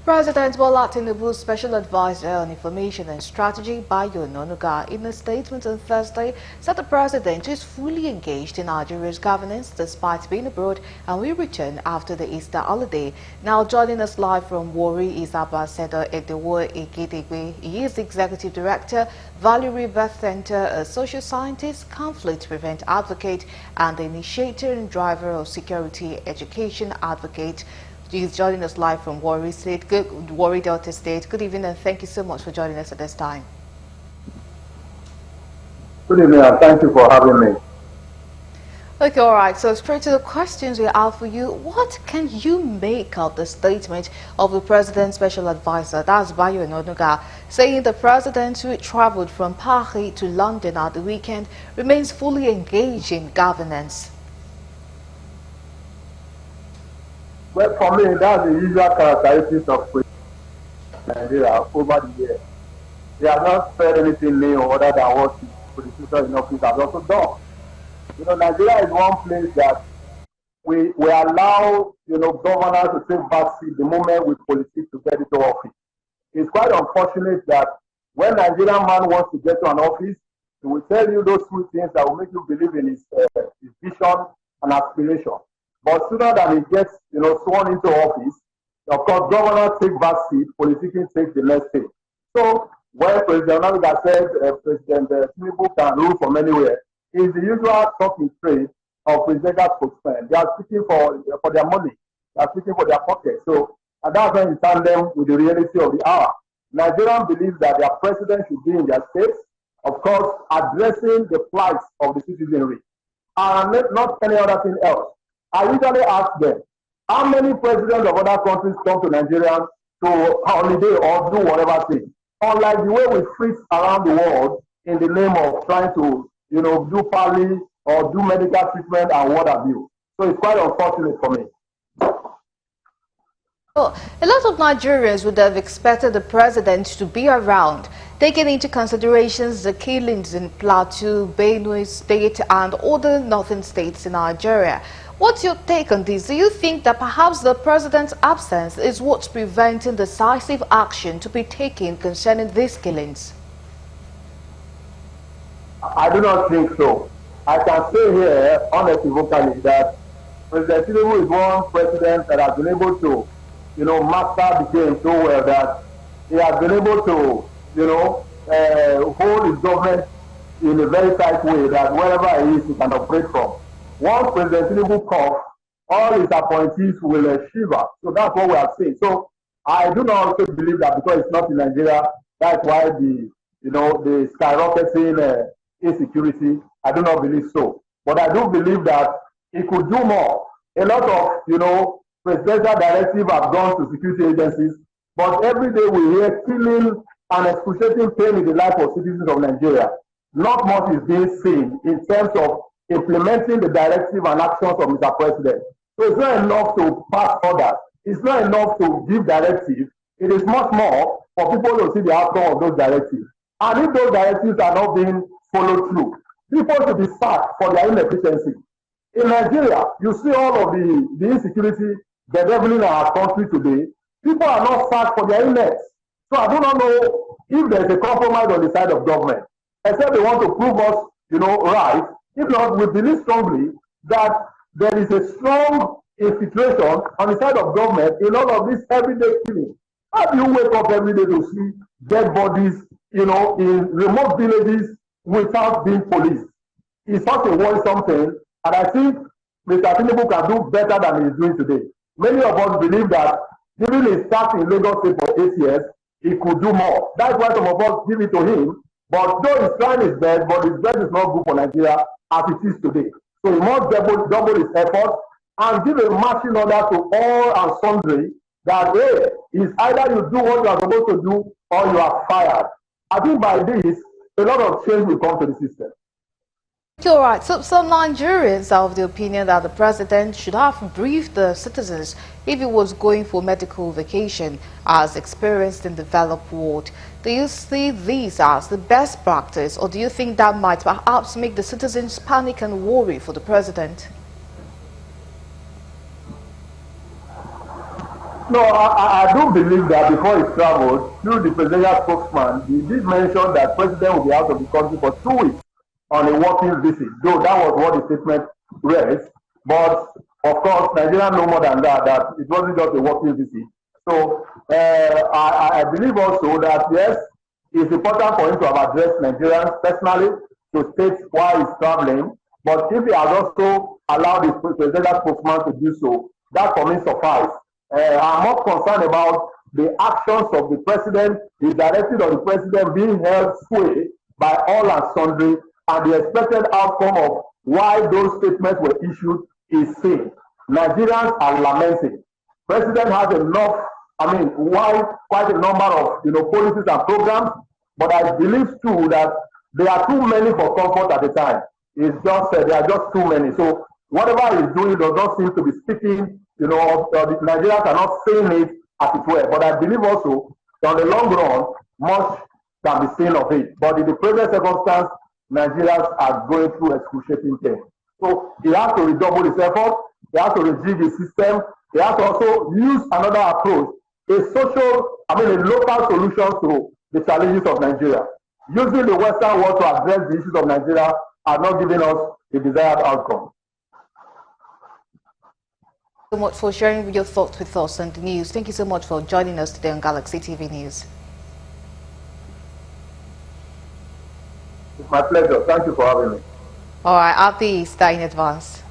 President Bola Tinubu's Special Advisor on Information and Strategy, Bayo Ononuga, in a statement on Thursday, said the president is fully engaged in Nigeria's governance despite being abroad and will return after the Easter holiday. Now joining us live from Warri is Ambassador Edewor Egedegbe. He is the Executive Director, Value Rebirth Center, a social scientist, conflict prevent advocate, and the initiator and driver of security education advocate. He's joining us live from Warri State, Warri Delta State. Good evening and thank you so much for joining us at this time. Good evening and thank you for having me. Okay, all right. So straight to the questions we have for you. What can you make of the statement of the President's Special Advisor, that's Bayo Ononuga, saying the President, who traveled from Paris to London at the weekend, remains fully engaged in governance? Well, for me, that's the usual characteristics of Nigeria over the years. They have not said anything new other than what the politicians in office have also done. You know, Nigeria is one place that we allow, governors to take backseat the moment we politics to get into office. It's quite unfortunate that when a Nigerian man wants to get to an office, he will tell you those two things that will make you believe in his vision and aspiration. But sooner than he gets, sworn into office, of course, governors take back seat, politicians take the next thing. So when President Ononuga said President Tinubu can rule from anywhere, is the usual talking trade of presidential spokesmen. They are speaking for their money. They are speaking for their pocket. So, and that's when you turn them with the reality of the hour. Nigerians believe that their president should be in their states, of course, addressing the plight of the citizenry, and not any other thing else. I usually ask them, how many presidents of other countries come to Nigeria to holiday or do whatever thing? Unlike the way we freeze around the world in the name of trying to, do pally or do medical treatment and what have you. So it's quite unfortunate for me. Well, a lot of Nigerians would have expected the president to be around, taking into considerations the killings in Plateau, Benue State and other northern states in Nigeria. What's your take on this? Do you think that perhaps the president's absence is what's preventing decisive action to be taken concerning these killings? I do not think so. I can say here unequivocally that President Tinubu is one president that has been able to, master the game so well that he has been able to, hold his government in a very tight way that wherever he is, he can operate from. Once President Tinubu comes, all his appointees will shiver. So that's what we have seen. So I do not also believe that because it's not in Nigeria, that's why the skyrocketing insecurity. I do not believe so. But I do believe that he could do more. A lot of, presidential directives have gone to security agencies, but every day we hear killing and excruciating pain in the life of citizens of Nigeria. Not much is being seen in terms of implementing the directive and actions of Mr. President. So it's not enough to pass orders. It's not enough to give directives. It is much more for people to see the outcome of those directives. And if those directives are not being followed through, people should be sacked for their inefficiency. In Nigeria, you see all of the insecurity bedeviling our country today. People are not sacked for their inepts. So I do not know if there is a compromise on the side of government, except they want to prove us, right. If not, we believe strongly that there is a strong infiltration on the side of government in all of this everyday killing. How do you wake up every day to see dead bodies, in remote villages without being policed? It's such a worrisome thing, and I think Mr. Tinubu can do better than he is doing today. Many of us believe that given his start in Lagos State for 8 years, he could do more. That's why some of us give it to him. But though he's trying his best, but his best is not good for Nigeria as it is today. So he must double his effort and give a marching order to all and sundry that, hey, it's either you do what you are supposed to do or you are fired. I think by this, a lot of change will come to the system. All right, so some Nigerians are of the opinion that the president should have briefed the citizens if he was going for medical vacation, as experienced in the developed world. Do you see these as the best practice, or do you think that might perhaps make the citizens panic and worry for the president? No, I do believe that before he traveled, through the presidential spokesman, he did mention that president will be out of the country for 2 weeks on a working visit, though that was what the statement read. But of course, Nigeria know more than that, that it wasn't just a working visit. So I believe also that yes, it's important for him to have addressed Nigerians personally to state why he's traveling. But if he has also allowed the presidential spokesman to do so, that for me suffice. I'm more concerned about the actions of the president, the directive of the president being held sway by all and sundry, and the expected outcome of why those statements were issued is seen. Nigerians are lamenting. President has enough, quite a number of policies and programs, but I believe too that there are too many for comfort at the time. It's just there are just too many. So whatever he's doing does not seem to be speaking, the Nigerians are not saying it as it were. But I believe also that on the long run, much can be seen of it. But in the present circumstance, Nigerians are going through excruciating pain. So he has to redouble his effort, he has to rejig his system, he has to also use another approach, a local solution to the challenges of Nigeria. Using the Western world to address the issues of Nigeria are not giving us the desired outcome. So much for sharing your thoughts with us on the news. Thank you so much for joining us today on Galaxy TV News. It's my pleasure. Thank you for having me. All right, I'll be in advance.